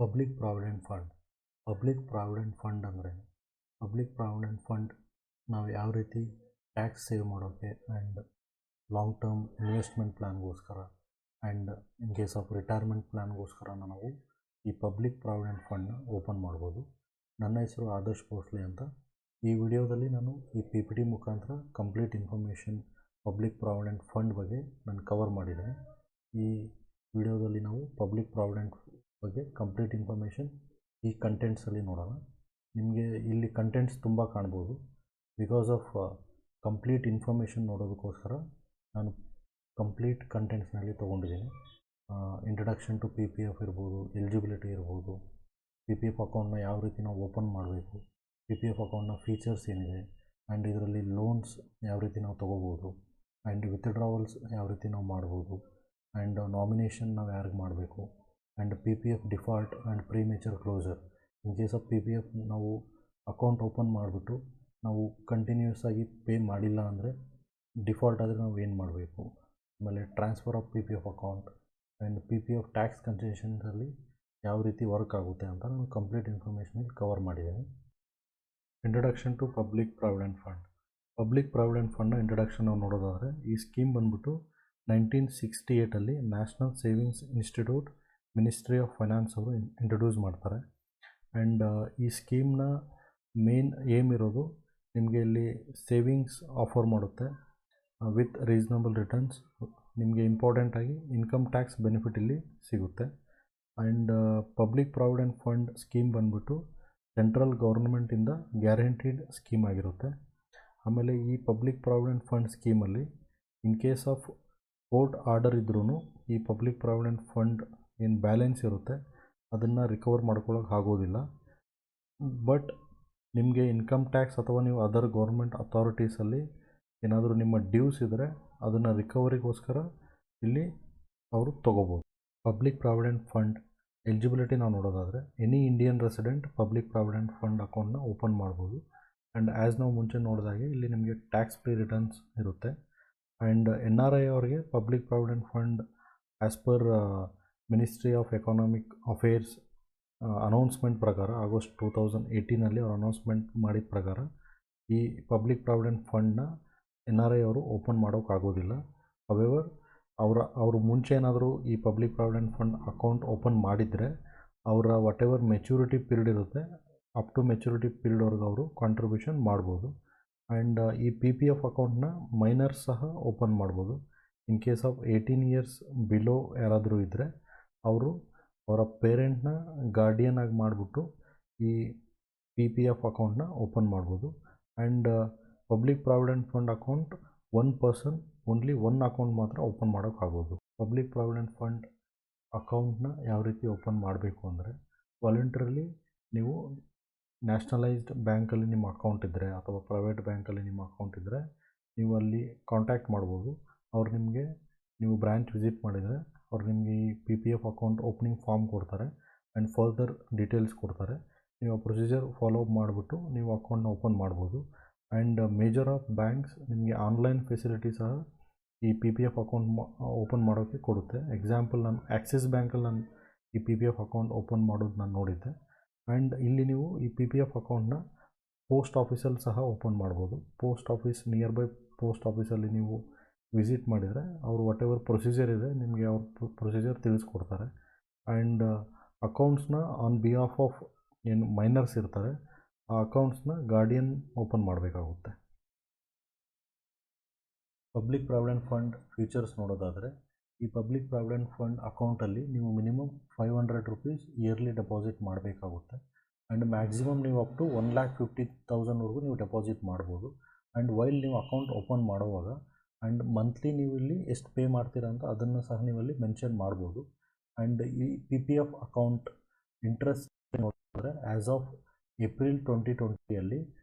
Public provident fund. Public provident fund ಅಂದರೆ public provident fund ನಾವು ಯಾವ ರೀತಿ ಟ್ಯಾಕ್ಸ್ ಸೇವ್ ಮಾಡೋಕ್ಕೆ ಆ್ಯಂಡ್ ಲಾಂಗ್ ಟರ್ಮ್ ಇನ್ವೆಸ್ಟ್ಮೆಂಟ್ ಪ್ಲ್ಯಾನ್ಗೋಸ್ಕರ and in case of retirement ಪ್ಲ್ಯಾನ್ಗೋಸ್ಕರ ನಾವು ಈ ಪಬ್ಲಿಕ್ ಪ್ರಾವಿಡೆಂಟ್ ಫಂಡ್ನ ಓಪನ್ ಮಾಡ್ಬೋದು. ನನ್ನ ಹೆಸರು ಆದರ್ಶ್ ಭೋಸ್ಲೆ ಅಂತ. ಈ ವಿಡಿಯೋದಲ್ಲಿ ನಾನು ಈ PPT ಮುಖಾಂತರ complete information public provident fund ಬಗ್ಗೆ ನಾನು ಕವರ್ ಮಾಡಿದ್ದೇನೆ. ಈ ವಿಡಿಯೋದಲ್ಲಿ ನಾವು ಪಬ್ಲಿಕ್ ಪ್ರಾವಿಡೆಂಟ್ ಬಗ್ಗೆ ಕಂಪ್ಲೀಟ್ ಇನ್ಫಾರ್ಮೇಷನ್ ಈ ಕಂಟೆಂಟ್ಸಲ್ಲಿ ನೋಡೋಣ. ನಿಮಗೆ ಇಲ್ಲಿ ಕಂಟೆಂಟ್ಸ್ ತುಂಬ ಕಾಣ್ಬೋದು. ಬಿಕಾಸ್ ಆಫ್ ಕಂಪ್ಲೀಟ್ ಇನ್ಫಾರ್ಮೇಷನ್ ನೋಡೋದಕ್ಕೋಸ್ಕರ ನಾನು ಕಂಪ್ಲೀಟ್ ಕಂಟೆಂಟ್ಸ್ನಲ್ಲಿ ತೊಗೊಂಡಿದ್ದೀನಿ. ಇಂಟ್ರಡಕ್ಷನ್ ಟು PPF ಇರ್ಬೋದು, ಎಲಿಜಿಬಿಲಿಟಿ ಇರ್ಬೋದು, PPF ಅಕೌಂಟ್ನ ಯಾವ ರೀತಿ ನಾವು ಓಪನ್ ಮಾಡಬೇಕು, PPF ಅಕೌಂಟ್ನ ಫೀಚರ್ಸ್ ಏನಿದೆ, ಆ್ಯಂಡ್ ಇದರಲ್ಲಿ ಲೋನ್ಸ್ ಯಾವ ರೀತಿ ನಾವು ತೊಗೋಬೋದು, ಆ್ಯಂಡ್ ವಿತ್ಡ್ರಾವಲ್ಸ್ ಯಾವ ರೀತಿ ನಾವು ಮಾಡ್ಬೋದು, ಆ್ಯಂಡ್ ನಾಮಿನೇಷನ್ ನಾವು ಯಾರಿಗೆ ಮಾಡಬೇಕು, and PPF default and premature closure. In case of PPF ನಾವು ಅಕೌಂಟ್ ಓಪನ್ ಮಾಡಿಬಿಟ್ಟು ನಾವು ಕಂಟಿನ್ಯೂಸ್ ಆಗಿ ಪೇ ಮಾಡಿಲ್ಲ ಅಂದರೆ ಡಿಫಾಲ್ಟ್ ಆದರೆ ನಾವು ಏನು ಮಾಡಬೇಕು, ಆಮೇಲೆ transfer of PPF account and PPF tax ಕನ್ಸೆಷನ್ಸಲ್ಲಿ ಯಾವ ರೀತಿ ವರ್ಕ್ ಆಗುತ್ತೆ ಅಂತ ನಾನು ಕಂಪ್ಲೀಟ್ ಇನ್ಫಾರ್ಮೇಷನಲ್ಲಿ ಕವರ್ ಮಾಡಿದ್ದೀನಿ. Introduction to public provident fund. Public ಪ್ರಾವಿಡೆಂಟ್ ಫಂಡ್ನ ಇಂಟ್ರಡಕ್ಷನ್ ನಾವು ನೋಡೋದಾದರೆ ಈ ಸ್ಕೀಮ್ ಬಂದ್ಬಿಟ್ಟು 1968 national savings institute, ministry of finance ಅವರು ಇಂಟ್ರೊಡ್ಯೂಸ್ ಮಾಡ್ತಾರೆ. ಆ್ಯಂಡ್ ಈ ಸ್ಕೀಮ್ನ ಮೇನ್ ಏಮ್ ಇರೋದು ನಿಮಗೆ ಇಲ್ಲಿ ಸೇವಿಂಗ್ಸ್ ಆಫರ್ ಮಾಡುತ್ತೆ ವಿತ್ ರೀಸನಬಲ್ ರಿಟರ್ನ್ಸ್. ನಿಮಗೆ ಇಂಪಾರ್ಟೆಂಟಾಗಿ ಇನ್ಕಮ್ ಟ್ಯಾಕ್ಸ್ ಬೆನಿಫಿಟ್ ಇಲ್ಲಿ ಸಿಗುತ್ತೆ. And public provident fund scheme ಬಂದ್ಬಿಟ್ಟು ಸೆಂಟ್ರಲ್ ಗೌರ್ಮೆಂಟಿಂದ ಗ್ಯಾರಂಟಿಡ್ ಸ್ಕೀಮ್ ಆಗಿರುತ್ತೆ. ಆಮೇಲೆ ಈ ಪಬ್ಲಿಕ್ ಪ್ರಾವಿಡೆಂಟ್ ಫಂಡ್ ಸ್ಕೀಮಲ್ಲಿ in case of court order ಇದ್ರೂ ಈ ಪಬ್ಲಿಕ್ ಪ್ರಾವಿಡೆಂಟ್ ಫಂಡ್ ಏನು ಬ್ಯಾಲೆನ್ಸ್ ಇರುತ್ತೆ ಅದನ್ನು ರಿಕವರ್ ಮಾಡ್ಕೊಳ್ಳೋಕೆ ಆಗೋದಿಲ್ಲ. ಬಟ್ ನಿಮಗೆ ಇನ್ಕಮ್ ಟ್ಯಾಕ್ಸ್ ಅಥವಾ ನೀವು ಅದರ್ ಗೌರ್ಮೆಂಟ್ ಅಥಾರಿಟೀಸಲ್ಲಿ ಏನಾದರೂ ನಿಮ್ಮ ಡ್ಯೂಸ್ ಇದ್ದರೆ ಅದನ್ನು ರಿಕವರಿಗೋಸ್ಕರ ಇಲ್ಲಿ ಅವರು ತೊಗೋಬೋದು. ಪಬ್ಲಿಕ್ ಪ್ರಾವಿಡೆಂಟ್ ಫಂಡ್ ಎಲಿಜಿಬಿಲಿಟಿ ನಾವು ನೋಡೋದಾದರೆ any Indian resident public provident fund ಅಕೌಂಟ್ನ ಓಪನ್ ಮಾಡ್ಬೋದು. ಆ್ಯಂಡ್ ಆ್ಯಸ್ ನಾವು ಮುಂಚೆ ನೋಡಿದಾಗೆ ಇಲ್ಲಿ ನಿಮಗೆ ಟ್ಯಾಕ್ಸ್ ಫ್ರೀ ರಿಟರ್ನ್ಸ್ ಇರುತ್ತೆ. ಆ್ಯಂಡ್ NRI ಅವರಿಗೆ public provident fund as per ministry of economic affairs announcement ಪ್ರಕಾರ ಆಗಸ್ಟ್ 2018 ಅವರು ಅನೌನ್ಸ್ಮೆಂಟ್ ಮಾಡಿದ ಪ್ರಕಾರ ಈ ಪಬ್ಲಿಕ್ ಪ್ರಾವಿಡೆಂಟ್ ಫಂಡ್ನ NRI ಅವರು ಓಪನ್ ಮಾಡೋಕ್ಕಾಗೋದಿಲ್ಲ. ಹವೆವರ್ ಅವರು ಮುಂಚೆ ಏನಾದರೂ ಈ public provident fund account open ಮಾಡಿದರೆ ಅವರ ವಾಟ್ ಎವರ್ ಮೆಚ್ಯೂರಿಟಿ ಪೀರಿಯಡ್ ಇರುತ್ತೆ ಅಪ್ ಟು ಮೆಚ್ಯೂರಿಟಿ ಪೀರಿಯಡ್ವರೆಗೂ ಅವರು ಕಾಂಟ್ರಿಬ್ಯೂಷನ್ ಮಾಡ್ಬೋದು. ಆ್ಯಂಡ್ ಈ PPF ಅಕೌಂಟ್ನ ಮೈನರ್ಸ್ ಸಹ ಓಪನ್ ಮಾಡ್ಬೋದು. ಇನ್ ಕೇಸ್ ಆಫ್ 18 ಇಯರ್ಸ್ ಬಿಲೋ ಯಾರಾದರೂ ಇದ್ದರೆ ಅವರು ಅವರ ಪೇರೆಂಟ್ನ ಗಾರ್ಡಿಯನ್ ಆಗಿ ಮಾಡಿಬಿಟ್ಟು ಈ PPF ಅಕೌಂಟ್ನ ಓಪನ್ ಮಾಡ್ಬೋದು. And public provident fund account one person only one account ಮಾತ್ರ ಓಪನ್ ಮಾಡೋಕ್ಕಾಗೋದು. ಪಬ್ಲಿಕ್ ಪ್ರಾವಿಡೆಂಟ್ ಫಂಡ್ ಅಕೌಂಟ್ನ ಯಾವ ರೀತಿ ಓಪನ್ ಮಾಡಬೇಕು ಅಂದರೆ ವಾಲಂಟ್ರಿಲಿ ನೀವು ನ್ಯಾಷನಲೈಸ್ಡ್ ಬ್ಯಾಂಕಲ್ಲಿ ನಿಮ್ಮ ಅಕೌಂಟ್ ಇದ್ದರೆ ಅಥವಾ ಪ್ರೈವೇಟ್ ಬ್ಯಾಂಕಲ್ಲಿ ನಿಮ್ಮ ಅಕೌಂಟ್ ಇದ್ದರೆ ನೀವು ಅಲ್ಲಿ ಕಾಂಟ್ಯಾಕ್ಟ್ ಮಾಡ್ಬೋದು. ಅವ್ರು ನಿಮಗೆ ನೀವು ಬ್ರ್ಯಾಂಚ್ ವಿಸಿಟ್ ಮಾಡಿದರೆ ಅವ್ರು ನಿಮಗೆ ಈ PPF ಅಕೌಂಟ್ ಓಪನಿಂಗ್ ಫಾರ್ಮ್ ಕೊಡ್ತಾರೆ ಆ್ಯಂಡ್ ಫರ್ದರ್ ಡೀಟೇಲ್ಸ್ ಕೊಡ್ತಾರೆ. ನೀವು ಆ ಪ್ರೊಸೀಜರ್ ಫಾಲೋ ಅಪ್ ಮಾಡಿಬಿಟ್ಟು ನೀವು ಅಕೌಂಟ್ನ ಓಪನ್ ಮಾಡ್ಬೋದು. ಆ್ಯಂಡ್ ಮೇಜರ್ ಆಫ್ ಬ್ಯಾಂಕ್ಸ್ ನಿಮಗೆ ಆನ್ಲೈನ್ ಫೆಸಿಲಿಟಿ ಸಹ ಈ PPF ಅಕೌಂಟ್ ಓಪನ್ ಮಾಡೋಕ್ಕೆ ಕೊಡುತ್ತೆ. ಎಕ್ಸಾಂಪಲ್ ನಾನು ಆ್ಯಕ್ಸಿಸ್ ಬ್ಯಾಂಕಲ್ಲಿ ನಾನು ಈ PPF ಅಕೌಂಟ್ ಓಪನ್ ಮಾಡೋದು ನಾನು ನೋಡಿದ್ದೆ. ಆ್ಯಂಡ್ ಇಲ್ಲಿ ನೀವು ಈ PPF ಅಕೌಂಟ್ನ ಪೋಸ್ಟ್ ಆಫೀಸಲ್ಲಿ ಸಹ ಓಪನ್ ಮಾಡ್ಬೋದು. Post office near by post ಆಫೀಸಲ್ಲಿ ನೀವು ವಿಸಿಟ್ ಮಾಡಿದರೆ ಅವರು ವಾಟ್ ಎವರ್ ಪ್ರೊಸೀಜರ್ ಇದೆ ನಿಮಗೆ ಅವ್ರ ಪ್ರೊಸೀಜರ್ ತಿಳಿಸ್ಕೊಡ್ತಾರೆ. ಆ್ಯಂಡ್ ಅಕೌಂಟ್ಸ್ನ ಆನ್ ಬಿಹಾಫ್ ಆಫ್ ಏನು ಮೈನರ್ಸ್ ಇರ್ತಾರೆ ಆ ಅಕೌಂಟ್ಸ್ನ ಗಾರ್ಡಿಯನ್ ಓಪನ್ ಮಾಡಬೇಕಾಗುತ್ತೆ. ಪಬ್ಲಿಕ್ ಪ್ರಾವಿಡೆಂಟ್ ಫಂಡ್ ಫೀಚರ್ಸ್ ನೋಡೋದಾದರೆ ಈ ಪಬ್ಲಿಕ್ ಪ್ರಾವಿಡೆಂಟ್ ಫಂಡ್ ಅಕೌಂಟಲ್ಲಿ ನೀವು ಮಿನಿಮಮ್ 500 ರೂಪೀಸ್ ಇಯರ್ಲಿ ಡೆಪಾಸಿಟ್ ಮಾಡಬೇಕಾಗುತ್ತೆ. ಆ್ಯಂಡ್ ಮ್ಯಾಕ್ಸಿಮಮ್ ನೀವು ಅಪ್ ಟು 1,50,000ವರೆಗೂ ನೀವು ಡೆಪಾಸಿಟ್ ಮಾಡ್ಬೋದು. ಆ್ಯಂಡ್ ವೈಲ್ ನೀವು ಅಕೌಂಟ್ ಓಪನ್ ಮಾಡುವಾಗ ಆ್ಯಂಡ್ ಮಂತ್ಲಿ ನೀವು ಇಲ್ಲಿ ಎಷ್ಟು ಪೇ ಮಾಡ್ತೀರಾ ಅಂತ ಅದನ್ನು ಸಹ ನೀವಲ್ಲಿ ಮೆನ್ಷನ್ ಮಾಡ್ಬೋದು. ಆ್ಯಂಡ್ ಈ PPF ಅಕೌಂಟ್ ಇಂಟ್ರೆಸ್ಟ್ ನೋಡಿದ್ರೆ ಆ್ಯಸ್ ಆಫ್ ಏಪ್ರಿಲ್ 2020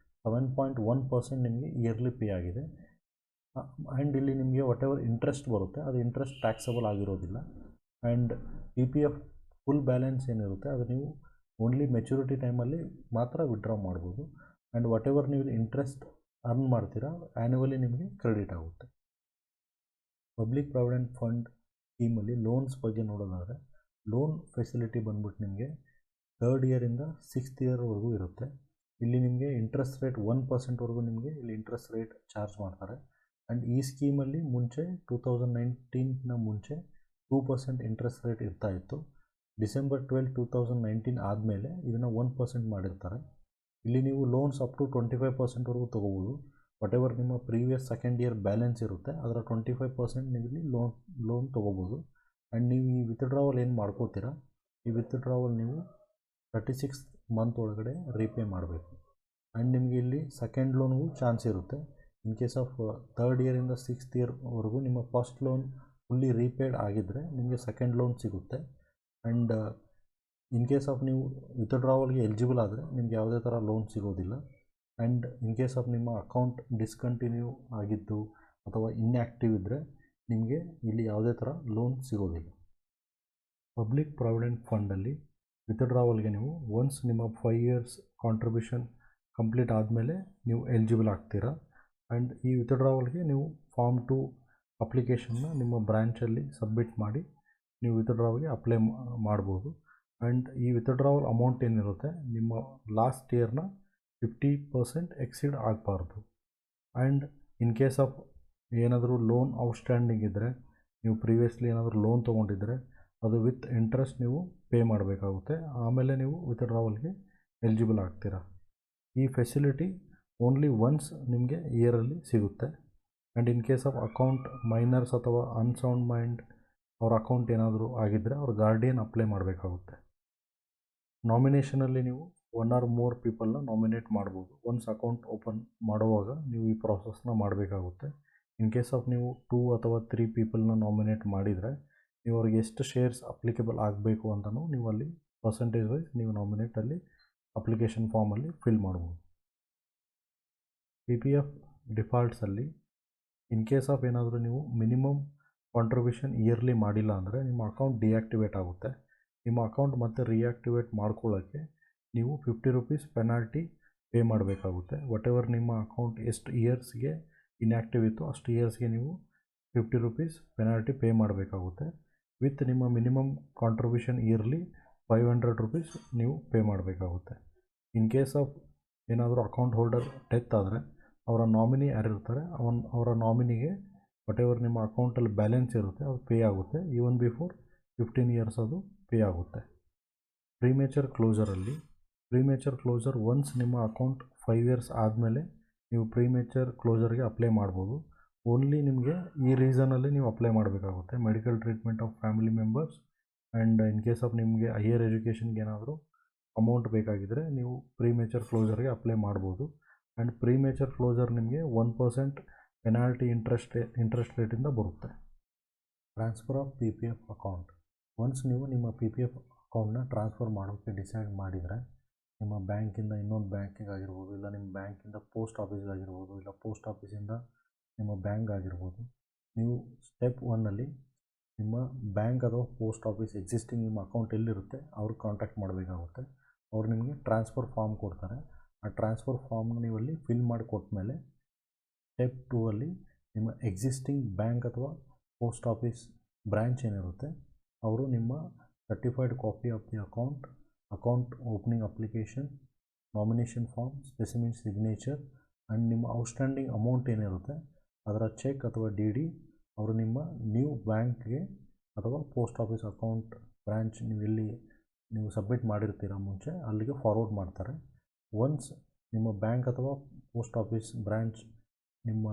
7.1% ನಿಮಗೆ ಇಯರ್ಲಿ ಪೇ ಆಗಿದೆ. ಆ್ಯಂಡ್ ಇಲ್ಲಿ ನಿಮಗೆ ವಾಟ್ ಎವರ್ ಇಂಟ್ರೆಸ್ಟ್ ಬರುತ್ತೆ ಅದು ಇಂಟ್ರೆಸ್ಟ್ ಟ್ಯಾಕ್ಸಬಲ್ ಆಗಿರೋದಿಲ್ಲ. ಆ್ಯಂಡ್ PPF ಫುಲ್ ಬ್ಯಾಲೆನ್ಸ್ ಏನಿರುತ್ತೆ ಅದು ನೀವು ಓನ್ಲಿ ಮೆಚ್ಯೂರಿಟಿ ಟೈಮಲ್ಲಿ ಮಾತ್ರ ವಿಡ್ರಾ ಮಾಡ್ಬೋದು. ಆ್ಯಂಡ್ ವಾಟ್ ಎವರ್ ನೀವು ಇಂಟ್ರೆಸ್ಟ್ ಅರ್ನ್ ಮಾಡ್ತೀರಾ ಆ್ಯನ್ಯುವಲಿ ನಿಮಗೆ ಕ್ರೆಡಿಟ್ ಆಗುತ್ತೆ. ಪಬ್ಲಿಕ್ ಪ್ರಾವಿಡೆಂಟ್ ಫಂಡ್ ಸ್ಕೀಮಲ್ಲಿ ಲೋನ್ಸ್ ಬಗ್ಗೆ ನೋಡೋದಾದರೆ ಲೋನ್ ಫೆಸಿಲಿಟಿ ಬಂದ್ಬಿಟ್ಟು ನಿಮಗೆ 3rd ಇಯರಿಂದ 6th ಇಯರ್ವರೆಗೂ ಇರುತ್ತೆ. ಇಲ್ಲಿ ನಿಮಗೆ ಇಂಟ್ರೆಸ್ಟ್ ರೇಟ್ 1%ವರೆಗೂ ನಿಮಗೆ ಇಲ್ಲಿ ಇಂಟ್ರೆಸ್ಟ್ ರೇಟ್ ಚಾರ್ಜ್ ಮಾಡ್ತಾರೆ. ಆ್ಯಂಡ್ ಈ ಸ್ಕೀಮಲ್ಲಿ ಮುಂಚೆ 2019ನ ಮುಂಚೆ 2% ಇಂಟ್ರೆಸ್ಟ್ ರೇಟ್ ಇರ್ತಾಯಿತ್ತು. ಡಿಸೆಂಬರ್ 12, 2019 ಆದಮೇಲೆ ಇದನ್ನು 1% ಮಾಡಿರ್ತಾರೆ. ಇಲ್ಲಿ ನೀವು ಲೋನ್ಸ್ ಅಪ್ ಟು 25%ವರೆಗೂ ತೊಗೋಬೋದು. ವಾಟ್ ಎವರ್ ನಿಮ್ಮ ಪ್ರೀವಿಯಸ್ ಸೆಕೆಂಡ್ ಇಯರ್ ಬ್ಯಾಲೆನ್ಸ್ ಇರುತ್ತೆ ಅದರ 25% ನೀವು ಇಲ್ಲಿ ಲೋನ್ ತೊಗೋಬೋದು. ಆ್ಯಂಡ್ ನೀವು ಈ ವಿತ್ಡ್ರಾವಲ್ ಏನು ಮಾಡ್ಕೋತೀರಾ, ಈ ವಿತ್ಡ್ರಾವಲ್ ನೀವು 36th ಮಂತ್ ಒಳಗಡೆ ರೀಪೇ ಮಾಡಬೇಕು. ಆ್ಯಂಡ್ ನಿಮಗೆ ಇಲ್ಲಿ ಸೆಕೆಂಡ್ ಲೋನ್ಗೂ ಚಾನ್ಸ್ ಇರುತ್ತೆ. ಇನ್ ಕೇಸ್ ಆಫ್ 3rd ಇಯರಿಂದ 6th ಇಯರ್ವರೆಗೂ ನಿಮ್ಮ ಫಸ್ಟ್ ಲೋನ್ ಫುಲ್ಲಿ ರೀಪೇಡ್ ಆಗಿದ್ದರೆ ನಿಮಗೆ ಸೆಕೆಂಡ್ ಲೋನ್ ಸಿಗುತ್ತೆ. ಆ್ಯಂಡ್ ಇನ್ ಕೇಸ್ ಆಫ್ ನೀವು ವಿತ್ಡ್ರಾವಲ್ಗೆ ಎಲಿಜಿಬಲ್ ಆದರೆ ನಿಮ್ಗೆ ಯಾವುದೇ ಥರ ಲೋನ್ ಸಿಗೋದಿಲ್ಲ. ಆ್ಯಂಡ್ ಇನ್ ಕೇಸ್ ಆಫ್ ನಿಮ್ಮ ಅಕೌಂಟ್ ಡಿಸ್ಕಂಟಿನ್ಯೂ ಆಗಿದ್ದು ಅಥವಾ ಇನ್ಆ್ಯಕ್ಟಿವ್ ಇದ್ದರೆ ನಿಮಗೆ ಇಲ್ಲಿ ಯಾವುದೇ ಥರ ಲೋನ್ ಸಿಗೋದಿಲ್ಲ. ಪಬ್ಲಿಕ್ ಪ್ರಾವಿಡೆಂಟ್ ಫಂಡಲ್ಲಿ ವಿತ್ಡ್ರಾವಲ್ಗೆ ನೀವು ಒನ್ಸ್ ನಿಮ್ಮ 5 ಇಯರ್ಸ್ ಕಾಂಟ್ರಿಬ್ಯೂಷನ್ ಕಂಪ್ಲೀಟ್ ಆದಮೇಲೆ ನೀವು ಎಲಿಜಿಬಲ್ ಆಗ್ತೀರಾ. ಆ್ಯಂಡ್ ಈ ವಿತ್ಡ್ರಾವಲ್ಗೆ ನೀವು ಫಾರ್ಮ್ 2 ಅಪ್ಲಿಕೇಶನ್ನ ನಿಮ್ಮ ಬ್ರ್ಯಾಂಚಲ್ಲಿ ಸಬ್ಮಿಟ್ ಮಾಡಿ ನೀವು ವಿತ್ಡ್ರಾವಲ್ಗೆ ಅಪ್ಲೈ ಮಾಡ್ಬೋದು. ಆ್ಯಂಡ್ ಈ ವಿತ್ಡ್ರಾವಲ್ ಅಮೌಂಟ್ ಏನಿರುತ್ತೆ ನಿಮ್ಮ ಲಾಸ್ಟ್ ಇಯರ್ನ 50% ಎಕ್ಸಿಡ್ ಆಗಬಾರ್ದು. ಆ್ಯಂಡ್ ಇನ್ ಕೇಸ್ ಆಫ್ ಏನಾದರೂ ಲೋನ್ ಔಟ್ಸ್ಟ್ಯಾಂಡಿಂಗ್ ಇದ್ದರೆ, ನೀವು ಪ್ರೀವಿಯಸ್ಲಿ ಏನಾದರೂ ಲೋನ್ ತೊಗೊಂಡಿದ್ದರೆ ಅದು ವಿತ್ ಇಂಟ್ರೆಸ್ಟ್ ನೀವು ಪೇ ಮಾಡಬೇಕಾಗುತ್ತೆ. ಆಮೇಲೆ ನೀವು ವಿತ್ಡ್ರಾವಲ್ಗೆ ಎಲಿಜಿಬಲ್ ಆಗ್ತೀರಾ. ಈ ಫೆಸಿಲಿಟಿ ಓನ್ಲಿ ಒನ್ಸ್ ನಿಮಗೆ ಇಯರಲ್ಲಿ ಸಿಗುತ್ತೆ. And in case of account minors ಅಥವಾ ಅನ್ಸೌಂಡ್ ಮೈಂಡ್ ಅವ್ರ ಅಕೌಂಟ್ ಏನಾದರೂ ಆಗಿದ್ದರೆ ಅವ್ರ ಗಾರ್ಡಿಯನ್ ಅಪ್ಲೈ ಮಾಡಬೇಕಾಗುತ್ತೆ. ನಾಮಿನೇಷನಲ್ಲಿ ನೀವು 1 or more ಪೀಪಲ್ನ ನಾಮಿನೇಟ್ ಮಾಡ್ಬೋದು. ಒನ್ಸ್ ಅಕೌಂಟ್ ಓಪನ್ ಮಾಡುವಾಗ ನೀವು ಈ ಪ್ರಾಸೆಸ್ನ ಮಾಡಬೇಕಾಗುತ್ತೆ. ಇನ್ ಕೇಸ್ ಆಫ್ ನೀವು 2 ಅಥವಾ 3 ಪೀಪಲ್ನ ನಾಮಿನೇಟ್ ಮಾಡಿದರೆ ನೀವು ಅವ್ರಿಗೆ ಎಷ್ಟು ಶೇರ್ಸ್ ಅಪ್ಲಿಕೇಬಲ್ ಆಗಬೇಕು ಅಂತಲೂ ನೀವು ಅಲ್ಲಿ ಪರ್ಸೆಂಟೇಜ್ ವೈಸ್ ನೀವು ನಾಮಿನೇಟಲ್ಲಿ ಅಪ್ಲಿಕೇಶನ್ ಫಾರ್ಮಲ್ಲಿ ಫಿಲ್ ಮಾಡ್ಬೋದು. PPF ಡಿಫಾಲ್ಟ್ಸಲ್ಲಿ ಇನ್ ಕೇಸ್ ಆಫ್ ಏನಾದರೂ ನೀವು ಮಿನಿಮಮ್ ಕಾಂಟ್ರಿಬ್ಯೂಷನ್ ಇಯರ್ಲಿ ಮಾಡಿಲ್ಲ ಅಂದರೆ ನಿಮ್ಮ ಅಕೌಂಟ್ ಡಿಆಕ್ಟಿವೇಟ್ ಆಗುತ್ತೆ. ನಿಮ್ಮ ಅಕೌಂಟ್ ಮತ್ತೆ ರಿಯಾಕ್ಟಿವೇಟ್ ಮಾಡ್ಕೊಳ್ಳೋಕ್ಕೆ ನೀವು 50 ರೂಪೀಸ್ ಪೆನಾಲ್ಟಿ ಪೇ ಮಾಡಬೇಕಾಗುತ್ತೆ. ವಾಟ್ ಎವರ್ ನಿಮ್ಮ ಅಕೌಂಟ್ ಎಷ್ಟು ಇಯರ್ಸ್ಗೆ ಇನ್ಆ್ಯಕ್ಟಿವ್ ಇತ್ತು ಅಷ್ಟು ಇಯರ್ಸ್ಗೆ ನೀವು 50 ರೂಪೀಸ್ ಪೆನಾಲ್ಟಿ ಪೇ ಮಾಡಬೇಕಾಗುತ್ತೆ. ವಿತ್ ನಿಮ್ಮ ಮಿನಿಮಮ್ ಕಾಂಟ್ರಿಬ್ಯೂಷನ್ ಇಯರ್ಲಿ 500 ರೂಪೀಸ್ ನೀವು ಪೇ ಮಾಡಬೇಕಾಗುತ್ತೆ. ಇನ್ ಕೇಸ್ ಆಫ್ ಏನಾದರೂ ಅಕೌಂಟ್ ಹೋಲ್ಡರ್ ಡೆತ್ ಆದರೆ ಅವರ ನಾಮಿನಿ ಯಾರಿರ್ತಾರೆ ಅವರ ನಾಮಿನಿಗೆ ವಾಟ್ ಎವರ್ ನಿಮ್ಮ ಅಕೌಂಟಲ್ಲಿ ಬ್ಯಾಲೆನ್ಸ್ ಇರುತ್ತೆ ಅದು ಪೇ ಆಗುತ್ತೆ. ಈವನ್ ಬಿಫೋರ್ 15 ಇಯರ್ಸ್ ಅದು ಪೇ ಆಗುತ್ತೆ. ಪ್ರೀಮೇಚರ್ ಕ್ಲೋಸರ್ ಒನ್ಸ್ ನಿಮ್ಮ ಅಕೌಂಟ್ 5 ಇಯರ್ಸ್ ಆದಮೇಲೆ ನೀವು ಪ್ರೀಮೇಚರ್ ಕ್ಲೋಸರ್ಗೆ ಅಪ್ಲೈ ಮಾಡ್ಬೋದು. ಓನ್ಲಿ ನಿಮಗೆ ಈ ರೀಸನಲ್ಲಿ ನೀವು ಅಪ್ಲೈ ಮಾಡಬೇಕಾಗುತ್ತೆ. Medical treatment of family members and in case of ನಿಮಗೆ ಹೈಯರ್ ಎಜುಕೇಷನ್ಗೆ ಏನಾದರೂ ಅಮೌಂಟ್ ಬೇಕಾಗಿದ್ದರೆ ನೀವು ಪ್ರೀಮೇಚರ್ ಕ್ಲೋಸರ್ಗೆ ಅಪ್ಲೈ ಮಾಡ್ಬೋದು. ಆ್ಯಂಡ್ ಪ್ರೀಮೇಚರ್ ಕ್ಲೋಸರ್ ನಿಮಗೆ 1% ಪೆನಾಲ್ಟಿ ಇಂಟ್ರೆಸ್ಟ್ ರೇಟಿಂದ ಬರುತ್ತೆ. Transfer of PPF account. Once ನೀವು ನಿಮ್ಮ PPF ಅಕೌಂಟ್ನ ಟ್ರಾನ್ಸ್ಫರ್ ಮಾಡೋಕ್ಕೆ ಡಿಸೈಡ್ ಮಾಡಿದರೆ ನಿಮ್ಮ ಬ್ಯಾಂಕಿಂದ ಇನ್ನೊಂದು ಬ್ಯಾಂಕಿಗೆ ಆಗಿರ್ಬೋದು, ಇಲ್ಲ ನಿಮ್ಮ ಬ್ಯಾಂಕಿಂದ ಪೋಸ್ಟ್ ಆಫೀಸ್ಗೆ ಆಗಿರ್ಬೋದು, ಇಲ್ಲ ಪೋಸ್ಟ್ ಆಫೀಸಿಂದ ನಿಮ್ಮ ಬ್ಯಾಂಕ್ ಆಗಿರ್ಬೋದು, ನೀವು ಸ್ಟೆಪ್ 1ಅಲ್ಲಿ ನಿಮ್ಮ ಬ್ಯಾಂಕ್ ಅಥವಾ ಪೋಸ್ಟ್ ಆಫೀಸ್ ಎಕ್ಸಿಸ್ಟಿಂಗ್ ನಿಮ್ಮ ಅಕೌಂಟ್ ಎಲ್ಲಿರುತ್ತೆ ಅವ್ರಿಗೆ ಕಾಂಟ್ಯಾಕ್ಟ್ ಮಾಡಬೇಕಾಗುತ್ತೆ. ಅವ್ರು ನಿಮಗೆ ಟ್ರಾನ್ಸ್ಫರ್ ಫಾರ್ಮ್ ಕೊಡ್ತಾರೆ. ಆ ಟ್ರಾನ್ಸ್ಫರ್ ಫಾರ್ಮ್ನ ನೀವು ಅಲ್ಲಿ ಫಿಲ್ ಮಾಡಿ ಕೊಟ್ಟಮೇಲೆ ಸ್ಟೆಪ್ 2ಅಲ್ಲಿ ನಿಮ್ಮ ಎಕ್ಸಿಸ್ಟಿಂಗ್ ಬ್ಯಾಂಕ್ ಅಥವಾ ಪೋಸ್ಟ್ ಆಫೀಸ್ ಬ್ರ್ಯಾಂಚ್ ಏನಿರುತ್ತೆ ಅವರು ನಿಮ್ಮ certified copy of the account opening application, nomination form, specimen signature and ನಿಮ್ಮ ಔಟ್ಸ್ಟ್ಯಾಂಡಿಂಗ್ ಅಮೌಂಟ್ ಏನಿರುತ್ತೆ ಅದರ ಚೆಕ್ ಅಥವಾ DD ಅವರು ನಿಮ್ಮ ನ್ಯೂ ಬ್ಯಾಂಕ್ಗೆ ಅಥವಾ ಪೋಸ್ಟ್ ಆಫೀಸ್ ಅಕೌಂಟ್ ಬ್ರ್ಯಾಂಚ್ ನೀವು ಸಬ್ಮಿಟ್ ಮಾಡಿರ್ತೀರ ಮುಂಚೆ ಅಲ್ಲಿಗೆ ಫಾರ್ವರ್ಡ್ ಮಾಡ್ತಾರೆ. ಒನ್ಸ್ ನಿಮ್ಮ ಬ್ಯಾಂಕ್ ಅಥವಾ ಪೋಸ್ಟ್ ಆಫೀಸ್ ಬ್ರ್ಯಾಂಚ್ ನಿಮ್ಮ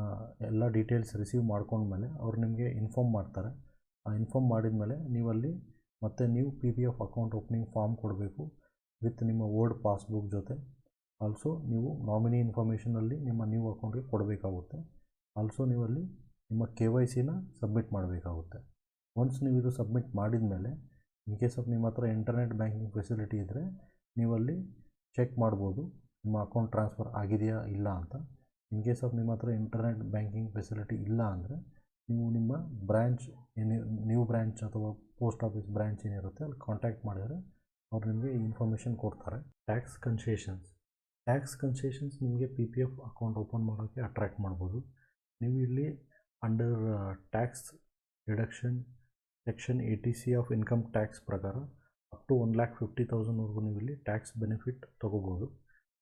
ಎಲ್ಲ ಡೀಟೇಲ್ಸ್ ರಿಸೀವ್ ಮಾಡ್ಕೊಂಡ್ಮೇಲೆ ಅವ್ರು ನಿಮಗೆ ಇನ್ಫಾರ್ಮ್ ಮಾಡ್ತಾರೆ. ಆ ಇನ್ಫಾರ್ಮ್ ಮಾಡಿದ ಮೇಲೆ ನೀವಲ್ಲಿ ಮತ್ತೆ new PPF account opening form ಕೊಡಬೇಕು ವಿತ್ ನಿಮ್ಮ ಓಲ್ಡ್ ಪಾಸ್ಬುಕ್ ಜೊತೆ. ಆಲ್ಸೋ ನೀವು ನಾಮಿನಿ ಇನ್ಫಾರ್ಮೇಷನಲ್ಲಿ ನಿಮ್ಮ ನ್ಯೂ ಅಕೌಂಟ್ಗೆ ಕೊಡಬೇಕಾಗುತ್ತೆ. ಆಲ್ಸೋ ನೀವಲ್ಲಿ ನಿಮ್ಮ KYCನ ಸಬ್ಮಿಟ್ ಮಾಡಬೇಕಾಗುತ್ತೆ. ಒನ್ಸ್ ನೀವು ಇದು ಸಬ್ಮಿಟ್ ಮಾಡಿದ ಮೇಲೆ ಇನ್ ಕೇಸ್ ಆಫ್ ನಿಮ್ಮ ಹತ್ರ ಇಂಟರ್ನೆಟ್ ಬ್ಯಾಂಕಿಂಗ್ ಫೆಸಿಲಿಟಿ ಇದ್ದರೆ ನೀವಲ್ಲಿ ಚೆಕ್ ಮಾಡ್ಬೋದು ನಿಮ್ಮ ಅಕೌಂಟ್ ಟ್ರಾನ್ಸ್ಫರ್ ಆಗಿದೆಯಾ ಇಲ್ಲ ಅಂತ. ಇನ್ ಕೇಸ್ ಆಫ್ ನಿಮ್ಮ ಹತ್ರ ಇಂಟರ್ನೆಟ್ ಬ್ಯಾಂಕಿಂಗ್ ಫೆಸಿಲಿಟಿ ಇಲ್ಲ ಅಂದರೆ ನೀವು ನಿಮ್ಮ ಬ್ರ್ಯಾಂಚ್ ನ್ಯೂ ಬ್ರ್ಯಾಂಚ್ ಅಥವಾ ಪೋಸ್ಟ್ ಆಫೀಸ್ ಬ್ರ್ಯಾಂಚ್ ಏನಿರುತ್ತೆ ಅಲ್ಲಿ ಕಾಂಟ್ಯಾಕ್ಟ್ ಮಾಡಿದರೆ ಅವ್ರು ನಿಮಗೆ ಇನ್ಫಾರ್ಮೇಷನ್ ಕೊಡ್ತಾರೆ. ಟ್ಯಾಕ್ಸ್ ಕನ್ಸೆಷನ್ಸ್ ನಿಮಗೆ PPF ಅಕೌಂಟ್ ಓಪನ್ ಮಾಡೋಕ್ಕೆ ಅಟ್ರ್ಯಾಕ್ಟ್ ಮಾಡ್ಬೋದು. ನೀವು ಇಲ್ಲಿ under tax reduction section 80C of income tax ಪ್ರಕಾರ ಅಪ್ ಟು 1,50,000ವರೆಗೂ ನೀವು ಇಲ್ಲಿ ಟ್ಯಾಕ್ಸ್ ಬೆನಿಫಿಟ್ ತೊಗೋಬೋದು.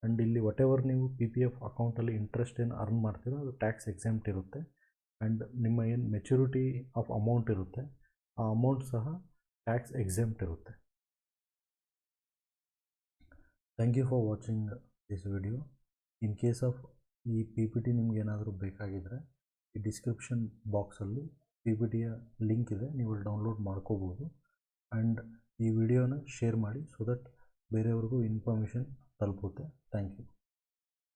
ಆ್ಯಂಡ್ ಇಲ್ಲಿ ವಾಟ್ ಎವರ್ ನೀವು ಪಿ ಪಿ ಎಫ್ ಅಕೌಂಟಲ್ಲಿ ಇಂಟ್ರೆಸ್ಟ್ ಏನು ಅರ್ನ್ ಮಾಡ್ತೀರೋ ಅದು ಟ್ಯಾಕ್ಸ್ ಎಕ್ಸೆಂಪ್ಟ್ ಇರುತ್ತೆ. ಆ್ಯಂಡ್ ನಿಮ್ಮ ಏನು ಮೆಚುರಿಟಿ ಆಫ್ ಅಮೌಂಟ್ ಇರುತ್ತೆ ಆ ಅಮೌಂಟ್ ಸಹ ಟ್ಯಾಕ್ಸ್ ಎಕ್ಸೆಂಪ್ಟ್ ಇರುತ್ತೆ. Thank you for watching this video. In case of ಈ ಪಿ ಪಿ ಟಿ ನಿಮ್ಗೆ ಏನಾದರೂ ಬೇಕಾಗಿದ್ದರೆ ಈ ಡಿಸ್ಕ್ರಿಪ್ಷನ್ ಬಾಕ್ಸಲ್ಲಿ ಪಿ ಪಿ ಟಿಯ ಲಿಂಕ್ ಇದೆ, ನೀವು ಡೌನ್ಲೋಡ್ ಮಾಡ್ಕೋಬೋದು. ಆ್ಯಂಡ್ ಈ ವಿಡಿಯೋನ ಶೇರ್ ಮಾಡಿ ಸೊ ದಟ್ ಬೇರೆಯವ್ರಿಗೂ ಇನ್ಫಾರ್ಮೇಷನ್ ತಲುಪುತ್ತೆ. Thank you.